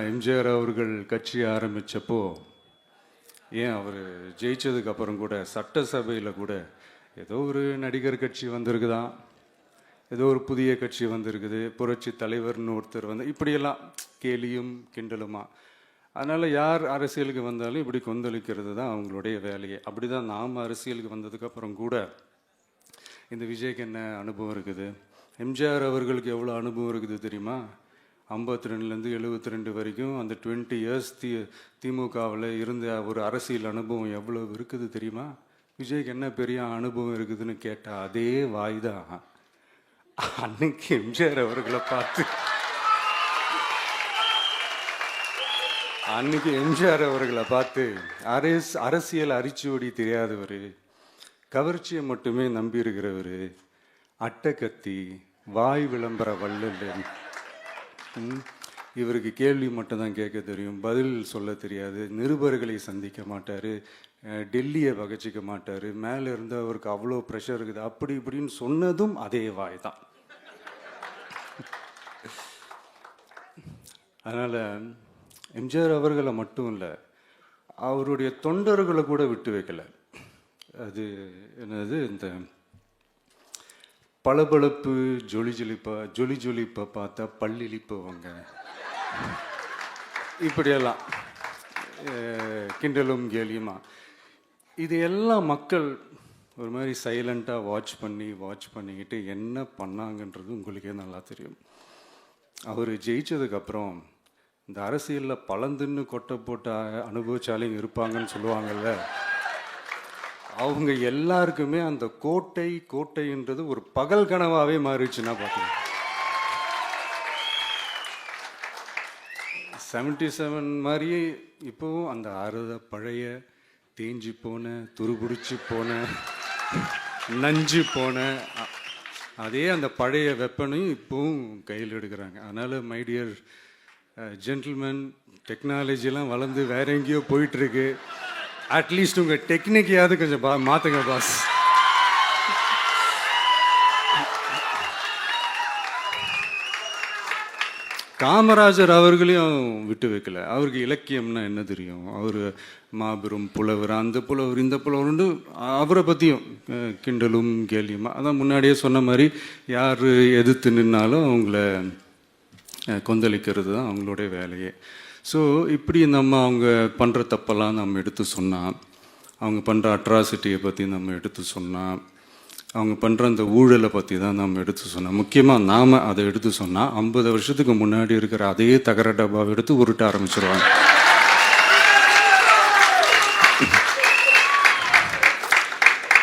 எம்ஜிஆர் அவர்கள் கட்சி ஆரம்பித்தப்போ ஏன் அவர் ஜெயிச்சதுக்கு அப்புறம் கூட சட்டசபையில் கூட ஏதோ ஒரு நடிகர் கட்சி வந்திருக்குதான், ஏதோ ஒரு புதிய கட்சி வந்திருக்குது, புரட்சி தலைவர்னு ஒருத்தர் வந்து இப்படியெல்லாம் கேலியும் கிண்டலுமா. அதனால் யார் அரசியலுக்கு வந்தாலும் இப்படி கொந்தளிக்கிறது தான் அவங்களுடைய வேலையே. அப்படி தான் நாம் அரசியலுக்கு வந்ததுக்கப்புறம் கூட இந்த விஜய்க்கு என்ன அனுபவம் இருக்குது, எம்ஜிஆர் அவர்களுக்கு எவ்வளோ அனுபவம் இருக்குது தெரியுமா? 52லேருந்து 72 வரைக்கும் அந்த 20 இயர்ஸ் திமுகவில் இருந்த ஒரு அரசியல் அனுபவம் எவ்வளோ இருக்குது தெரியுமா? விஜய்க்கு என்ன பெரிய அனுபவம் இருக்குதுன்னு கேட்டால் அதே வாய் தான் அன்னைக்கு எம்ஜிஆர் அவர்களை பார்த்து அரசியல் அரிச்சுவடி தெரியாதவர், கவர்ச்சியை மட்டுமே நம்பி இருக்கிறவர், அட்டக்கத்தி, வாய் விளம்பர வள்ளல், இவருக்கு கேள்வி மட்டும்தான் கேட்க தெரியும், பதில் சொல்ல தெரியாது, நிருபர்களை சந்திக்க மாட்டார், டெல்லியை பகச்சிக்க மாட்டார், மேலே இருந்து அவருக்கு அவ்வளோ ப்ரெஷர் இருக்குது, அப்படி இப்படின்னு சொன்னதும் அதே வாய் தான். அதனால் எம்ஜிஆர் அவர்களை மட்டும் இல்லை, அவருடைய தொண்டர்களை கூட விட்டு வைக்கலை. அது என்னது, இந்த பளபளப்பு ஜொலி ஜொலிப்பை பார்த்தா பல்லிழிப்பவங்க, இப்படியெல்லாம் கிண்டலும் கேலியுமா. இது எல்லாம் மக்கள் ஒரு மாதிரி சைலண்ட்டாக வாட்ச் பண்ணிக்கிட்டு என்ன பண்ணாங்கன்றது உங்களுக்கே நல்லா தெரியும். அவர் ஜெயிச்சதுக்கப்புறம் இந்த அரசியலில் பழந்துன்னு கொட்டை போட்ட அனுபவிச்சாலையும் இருப்பாங்கன்னு சொல்லுவாங்கள்ல, அவங்க எல்லாருக்குமே அந்த கோட்டைன்றது ஒரு பகல் கனவாகவே மாறிடுச்சுன்னா பார்த்துங்க. 77 மாதிரியே இப்போவும் அந்த பழைய தேஞ்சி போன, துருபிடிச்சி போன, நஞ்சு போன அதே அந்த பழைய வெப்பனையும் இப்போவும் கையில் எடுக்கிறாங்க. அதனால் மை டியர் ஜென்டில்மேன், டெக்னாலஜிலாம் வளர்ந்து வேற எங்கேயோ போயிட்டுருக்கு, அட்லீஸ்ட் உங்கள் டெக்னிக்கையாவது கொஞ்சம் மாற்றுங்க பாஸ். காமராஜர் அவர்களையும் விட்டு வைக்கல. அவருக்கு இலக்கியம்னா என்ன தெரியும், அவர் மாபெரும் புலவர், அந்த புலவர் இந்த புலவர்னு அவரை பற்றியும் கிண்டலும் கேலியுமா. அதான் முன்னாடியே சொன்ன மாதிரி யார் எதிர்த்து நின்னாலும் அவங்கள கொந்தளிக்கிறது தான் அவங்களுடைய வேலையே. ஸோ இப்படி அவங்க பண்ணுற தப்பெல்லாம் நம்ம எடுத்து சொன்னால், அவங்க பண்ணுற அட்ராசிட்டியை பற்றி நம்ம எடுத்து சொன்னால், அவங்க பண்ணுற அந்த ஊழலை பற்றி தான் நம்ம எடுத்து சொன்னோம். முக்கியமாக நாம் அதை எடுத்து சொன்னால் 50 வருஷத்துக்கு முன்னாடி இருக்கிற அதே தகர டப்பாவை எடுத்து உருட்ட ஆரம்பிச்சிருவாங்க.